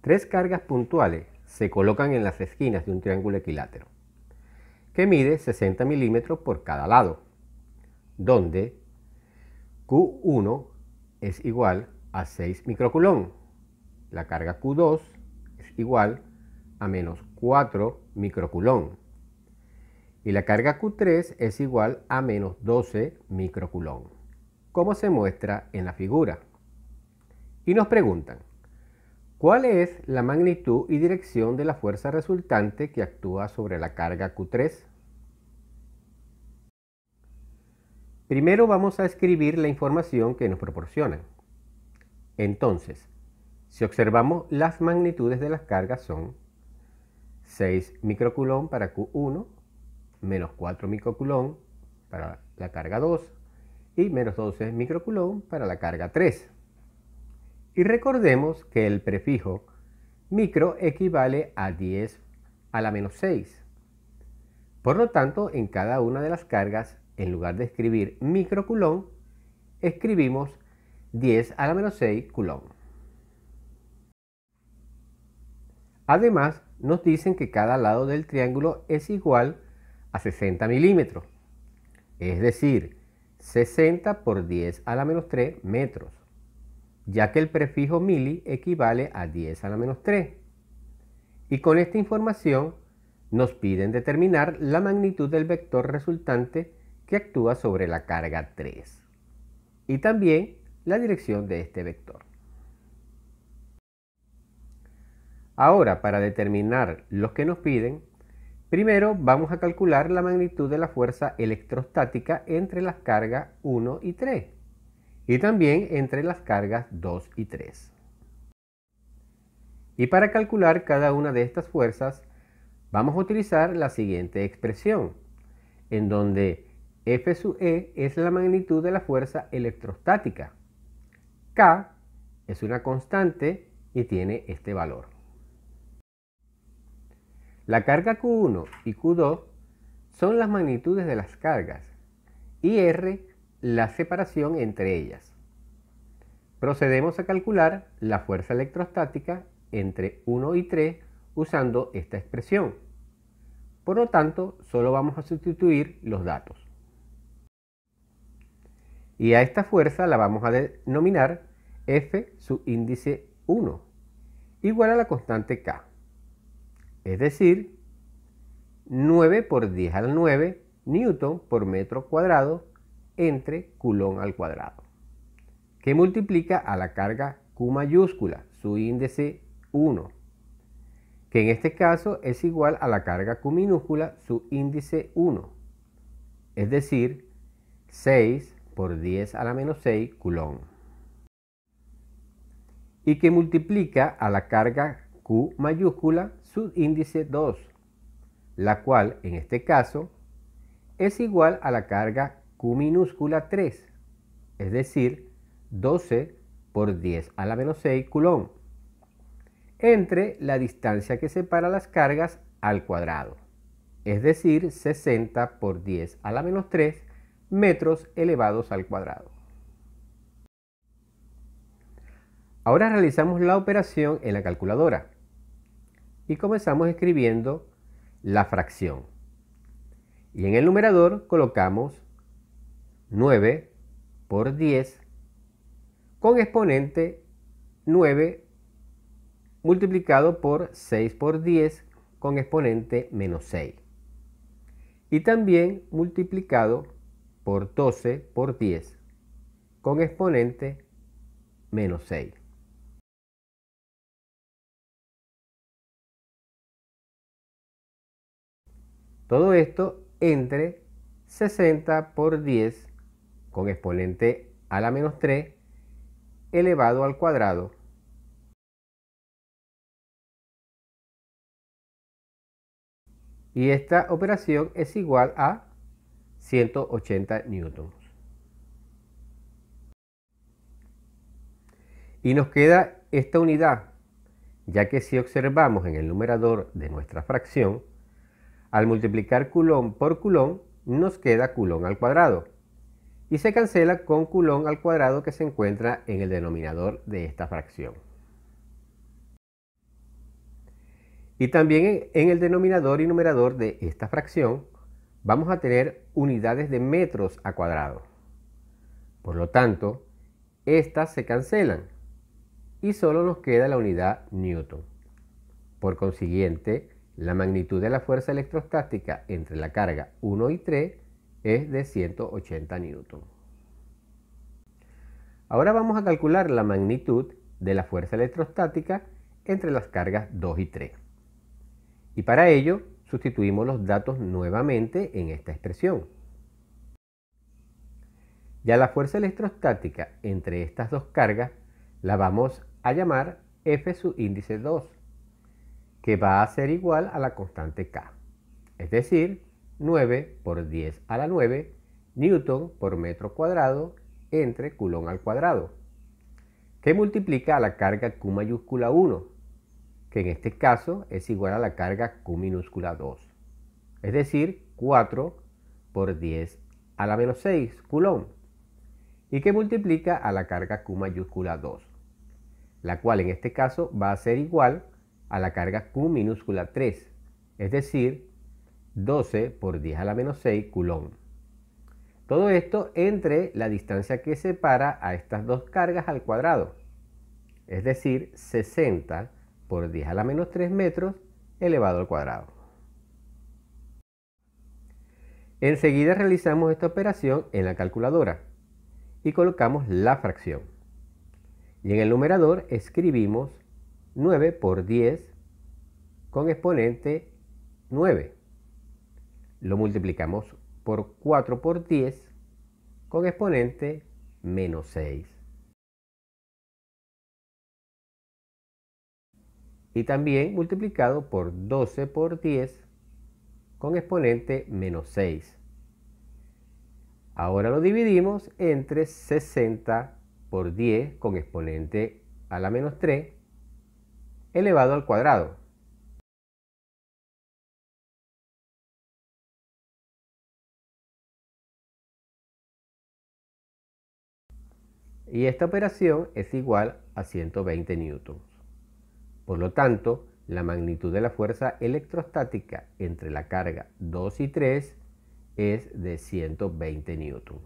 Tres cargas puntuales se colocan en las esquinas de un triángulo equilátero, que mide 60 milímetros por cada lado, donde Q1 es igual a 6 microcoulomb, la carga Q2 es igual a menos 4 microcoulomb y la carga Q3 es igual a menos 12 microcoulomb, como se muestra en la figura. Y nos preguntan, ¿cuál es la magnitud y dirección de la fuerza resultante que actúa sobre la carga Q3? Primero vamos a escribir la información que nos proporcionan. Entonces, si observamos las magnitudes de las cargas son 6 microcoulomb para Q1, menos 4 microcoulomb para la carga 2 y menos 12 microcoulomb para la carga 3. Y recordemos que el prefijo micro equivale a 10 a la menos 6. Por lo tanto, en cada una de las cargas, en lugar de escribir microcoulomb, escribimos 10 a la menos 6 coulomb. Además, nos dicen que cada lado del triángulo es igual a 60 milímetros, es decir, 60 por 10 a la menos 3 metros, ya que el prefijo mili equivale a 10 a la menos 3. Y con esta información nos piden determinar la magnitud del vector resultante que actúa sobre la carga 3 y también la dirección de este vector. Ahora, para determinar los que nos piden, primero vamos a calcular la magnitud de la fuerza electrostática entre las cargas 1 y 3 y también entre las cargas 2 y 3. Y para calcular cada una de estas fuerzas, vamos a utilizar la siguiente expresión, en donde F sub E es la magnitud de la fuerza electrostática. K es una constante y tiene este valor. La carga Q1 y Q2 son las magnitudes de las cargas y R la separación entre ellas. Procedemos a calcular la fuerza electrostática entre 1 y 3 usando esta expresión. Por lo tanto, solo vamos a sustituir los datos. Y a esta fuerza la vamos a denominar F sub índice 1, igual a la constante K. Es decir, 9 por 10 al 9 newton por metro cuadrado entre coulomb al cuadrado, que multiplica a la carga Q mayúscula, su índice 1, que en este caso es igual a la carga Q minúscula, su índice 1, es decir, 6 por 10 a la menos 6 coulomb, y que multiplica a la carga Q mayúscula, su índice 2, la cual en este caso es igual a la carga Q minúscula 3, es decir, 12 por 10 a la menos 6 coulomb, entre la distancia que separa las cargas al cuadrado, es decir, 60 por 10 a la menos 3 metros elevados al cuadrado. Ahora realizamos la operación en la calculadora y comenzamos escribiendo la fracción. Y en el numerador colocamos 9 por 10 con exponente 9 multiplicado por 6 por 10 con exponente menos 6. Y también multiplicado por 12 por 10 con exponente menos 6. Todo esto entre 60 por 10 con exponente a la menos 3 elevado al cuadrado y esta operación es igual a 180 newtons. Y nos queda esta unidad, ya que si observamos en el numerador de nuestra fracción, al multiplicar coulomb por coulomb nos queda coulomb al cuadrado y se cancela con coulomb al cuadrado que se encuentra en el denominador de esta fracción. Y también en el denominador y numerador de esta fracción vamos a tener unidades de metros a cuadrado. Por lo tanto, estas se cancelan y solo nos queda la unidad Newton. Por consiguiente, la magnitud de la fuerza electrostática entre la carga 1 y 3 es de 180 newton. Ahora vamos a calcular la magnitud de la fuerza electrostática entre las cargas 2 y 3. Y para ello, sustituimos los datos nuevamente en esta expresión. Ya la fuerza electrostática entre estas dos cargas la vamos a llamar F subíndice 2, que va a ser igual a la constante K, es decir, 9 por 10 a la 9 newton por metro cuadrado entre coulomb al cuadrado, que multiplica a la carga Q mayúscula 1, que en este caso es igual a la carga Q minúscula 2, es decir, 4 por 10 a la menos 6 coulomb, y que multiplica a la carga Q mayúscula 2, la cual en este caso va a ser igual a la carga Q minúscula 3, es decir, 12 por 10 a la menos 6 coulomb. Todo esto entre la distancia que separa a estas dos cargas al cuadrado, es decir, 60 por 10 a la menos 3 metros elevado al cuadrado. Enseguida realizamos esta operación en la calculadora y colocamos la fracción. Y en el numerador escribimos 9 por 10 con exponente 9. Lo multiplicamos por 4 por 10 con exponente menos 6. Y también multiplicado por 12 por 10 con exponente menos 6. Ahora lo dividimos entre 60 por 10 con exponente a la menos 3 elevado al cuadrado. Y esta operación es igual a 120 newtons. Por lo tanto, la magnitud de la fuerza electrostática entre la carga 2 y 3 es de 120 newtons.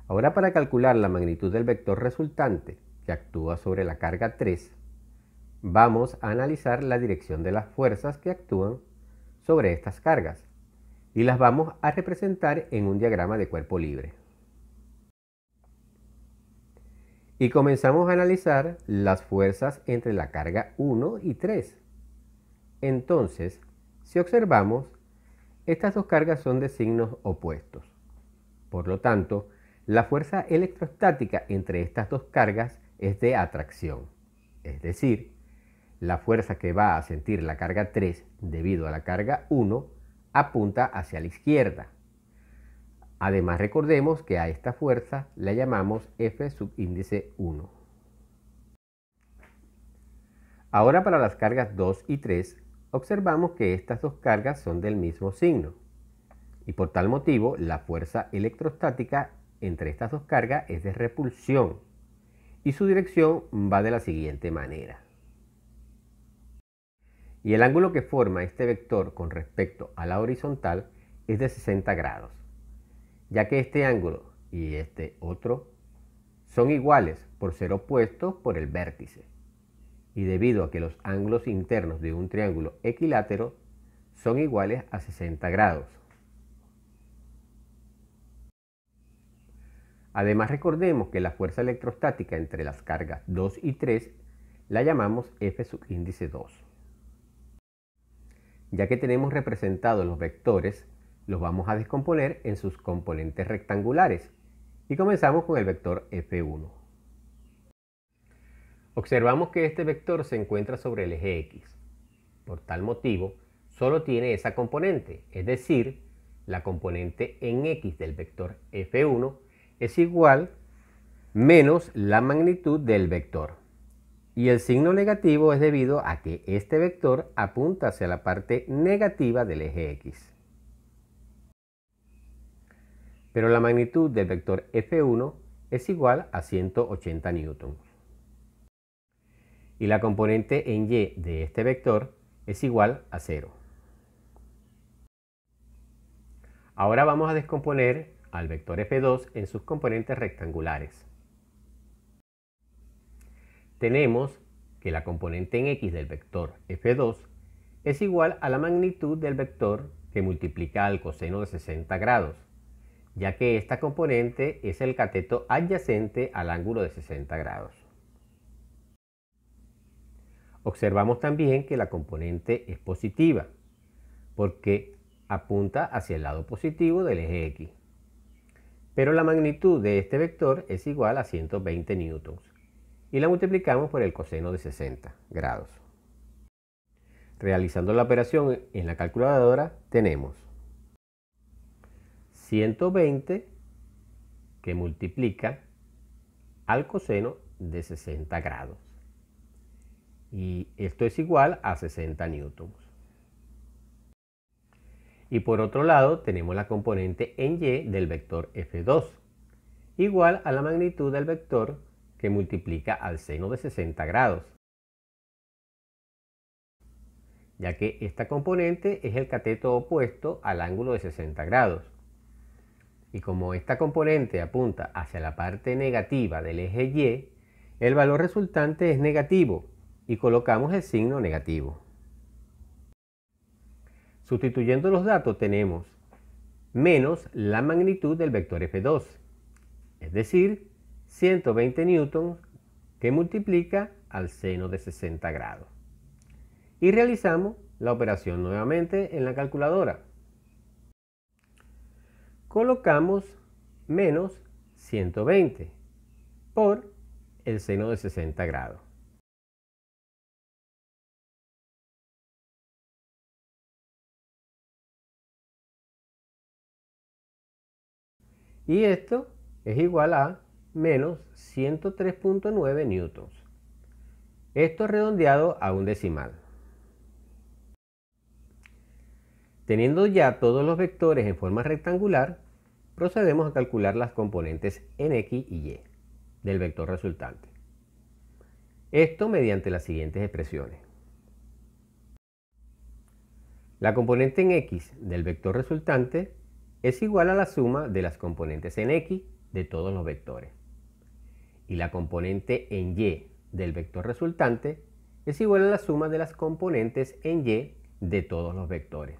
Ahora, para calcular la magnitud del vector resultante que actúa sobre la carga 3, vamos a analizar la dirección de las fuerzas que actúan sobre estas cargas y las vamos a representar en un diagrama de cuerpo libre. Y comenzamos a analizar las fuerzas entre la carga 1 y 3. Entonces, si observamos, estas dos cargas son de signos opuestos. Por lo tanto, la fuerza electrostática entre estas dos cargas es de atracción. Es decir, la fuerza que va a sentir la carga 3 debido a la carga 1 apunta hacia la izquierda. Además, recordemos que a esta fuerza la llamamos F subíndice 1. Ahora, para las cargas 2 y 3, observamos que estas dos cargas son del mismo signo. Y por tal motivo, la fuerza electrostática entre estas dos cargas es de repulsión. Y su dirección va de la siguiente manera. Y el ángulo que forma este vector con respecto a la horizontal es de 60 grados. Ya que este ángulo y este otro son iguales por ser opuestos por el vértice, y debido a que los ángulos internos de un triángulo equilátero son iguales a 60 grados. Además, recordemos que la fuerza electrostática entre las cargas 2 y 3 la llamamos F subíndice 2. Ya que tenemos representados los vectores, los vamos a descomponer en sus componentes rectangulares y comenzamos con el vector F1. Observamos que este vector se encuentra sobre el eje X. Por tal motivo, solo tiene esa componente, es decir, la componente en X del vector F1 es igual menos la magnitud del vector. Y el signo negativo es debido a que este vector apunta hacia la parte negativa del eje X. Pero la magnitud del vector F1 es igual a 180 newtons. Y la componente en Y de este vector es igual a 0. Ahora vamos a descomponer al vector f2 en sus componentes rectangulares. Tenemos que la componente en x del vector f2 es igual a la magnitud del vector que multiplica al coseno de 60 grados, ya que esta componente es el cateto adyacente al ángulo de 60 grados. Observamos también que la componente es positiva, porque apunta hacia el lado positivo del eje x. Pero la magnitud de este vector es igual a 120 newtons, y la multiplicamos por el coseno de 60 grados. Realizando la operación en la calculadora tenemos 120 que multiplica al coseno de 60 grados. Y esto es igual a 60 newtons. Y por otro lado tenemos la componente en y del vector f2, igual a la magnitud del vector que multiplica al seno de 60 grados, ya que esta componente es el cateto opuesto al ángulo de 60 grados. Y como esta componente apunta hacia la parte negativa del eje y, el valor resultante es negativo y colocamos el signo negativo. Sustituyendo los datos tenemos menos la magnitud del vector f2, es decir, 120 newtons que multiplica al seno de 60 grados. Y realizamos la operación nuevamente en la calculadora. Colocamos menos 120 por el seno de 60 grados. Y esto es igual a menos 103.9 newtons. Esto redondeado a un decimal. Teniendo ya todos los vectores en forma rectangular, procedemos a calcular las componentes en x y y del vector resultante. Esto mediante las siguientes expresiones. La componente en x del vector resultante es igual a la suma de las componentes en x de todos los vectores. Y la componente en y del vector resultante es igual a la suma de las componentes en y de todos los vectores.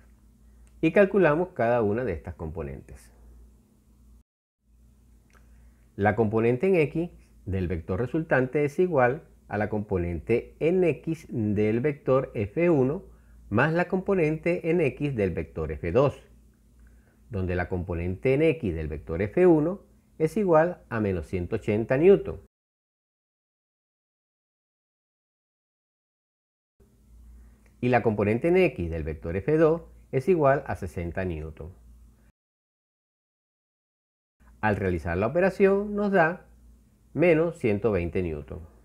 Y calculamos cada una de estas componentes. La componente en x del vector resultante es igual a la componente en x del vector f1 más la componente en x del vector f2, donde la componente en x del vector f1 es igual a menos 180 newton. Y la componente en x del vector f2 es igual a 60 newton. Al realizar la operación nos da menos 120 newton.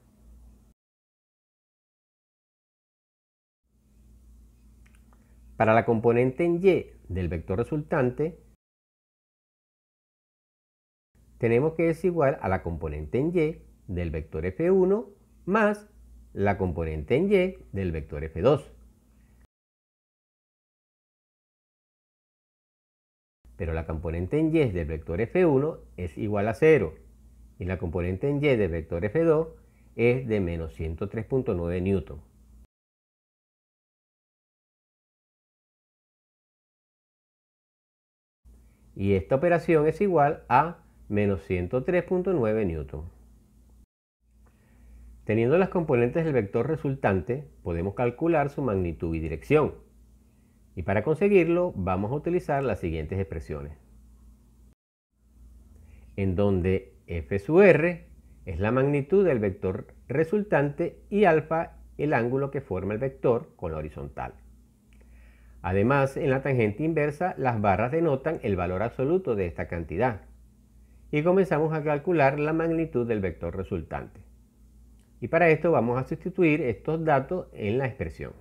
Para la componente en y del vector resultante, tenemos que es igual a la componente en y del vector f1 más la componente en y del vector f2. Pero la componente en y del vector f1 es igual a 0 y la componente en y del vector f2 es de menos 103.9 newton. Y esta operación es igual a menos 103.9 newton. Teniendo las componentes del vector resultante, podemos calcular su magnitud y dirección. Y para conseguirlo, vamos a utilizar las siguientes expresiones. En donde f sub r es la magnitud del vector resultante y alfa el ángulo que forma el vector con la horizontal. Además, en la tangente inversa, las barras denotan el valor absoluto de esta cantidad. Y comenzamos a calcular la magnitud del vector resultante. Y para esto vamos a sustituir estos datos en la expresión.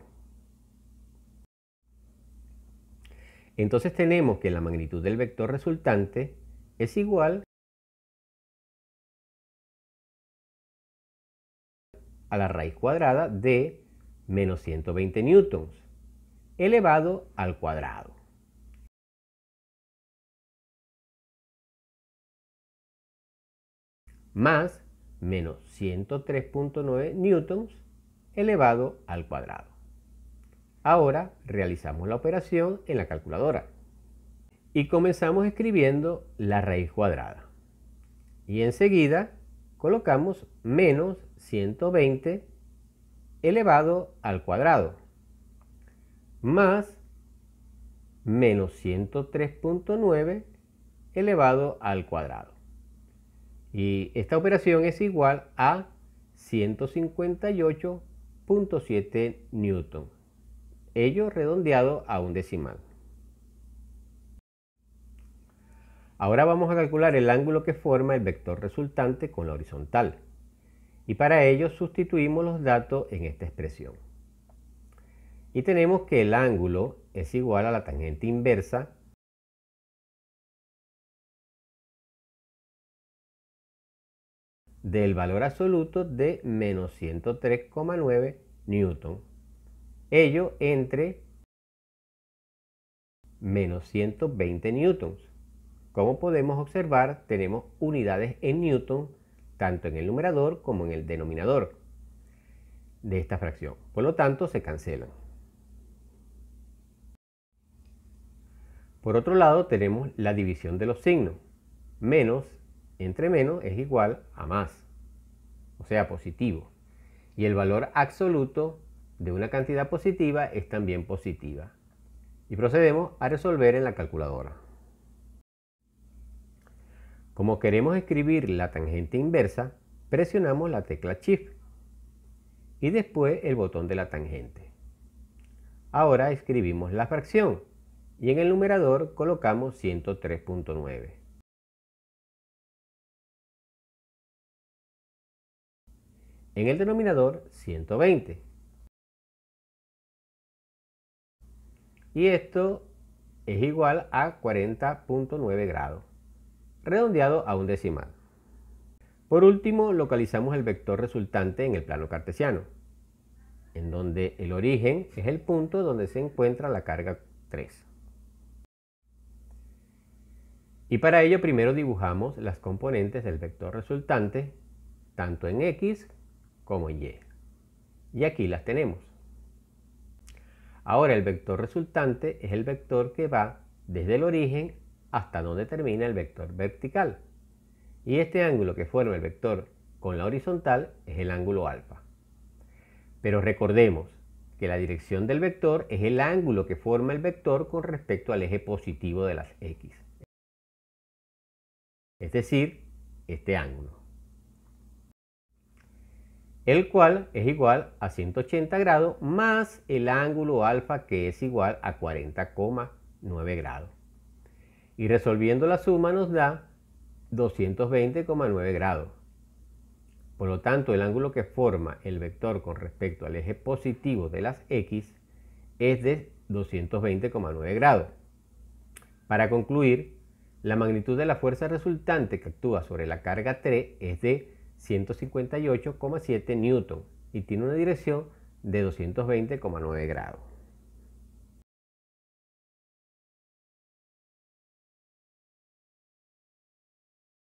Entonces tenemos que la magnitud del vector resultante es igual a la raíz cuadrada de menos 120 newtons, elevado al cuadrado. Más menos 103.9 newtons elevado al cuadrado. Ahora realizamos la operación en la calculadora y comenzamos escribiendo la raíz cuadrada. Y enseguida colocamos menos 120 elevado al cuadrado más menos 103.9 elevado al cuadrado. Y esta operación es igual a 158.7 newton, ello redondeado a un decimal. Ahora vamos a calcular el ángulo que forma el vector resultante con la horizontal. Y para ello sustituimos los datos en esta expresión. Y tenemos que el ángulo es igual a la tangente inversa del valor absoluto de menos 103,9 newton, ello entre menos 120 newtons. Como podemos observar, tenemos unidades en newton tanto en el numerador como en el denominador de esta fracción. Por lo tanto, se cancelan. Por otro lado, tenemos la división de los signos. Menos entre menos es igual a más, o sea, positivo. Y el valor absoluto de una cantidad positiva es también positiva. Y procedemos a resolver en la calculadora. Como queremos escribir la tangente inversa, presionamos la tecla Shift y después el botón de la tangente. Ahora escribimos la fracción y en el numerador colocamos 103.9. En el denominador 120. Y esto es igual a 40.9 grados, redondeado a un decimal. Por último, localizamos el vector resultante en el plano cartesiano, en donde el origen es el punto donde se encuentra la carga 3. Y para ello primero dibujamos las componentes del vector resultante, tanto en X como en Y. Y aquí las tenemos. Ahora el vector resultante es el vector que va desde el origen hasta donde termina el vector vertical. Y este ángulo que forma el vector con la horizontal es el ángulo alfa. Pero recordemos que la dirección del vector es el ángulo que forma el vector con respecto al eje positivo de las X. Es decir, este ángulo, el cual es igual a 180 grados más el ángulo alfa, que es igual a 40,9 grados. Y resolviendo la suma nos da 220,9 grados. Por lo tanto, el ángulo que forma el vector con respecto al eje positivo de las X es de 220,9 grados. Para concluir, la magnitud de la fuerza resultante que actúa sobre la carga 3 es de 158,7 newton y tiene una dirección de 220,9 grados.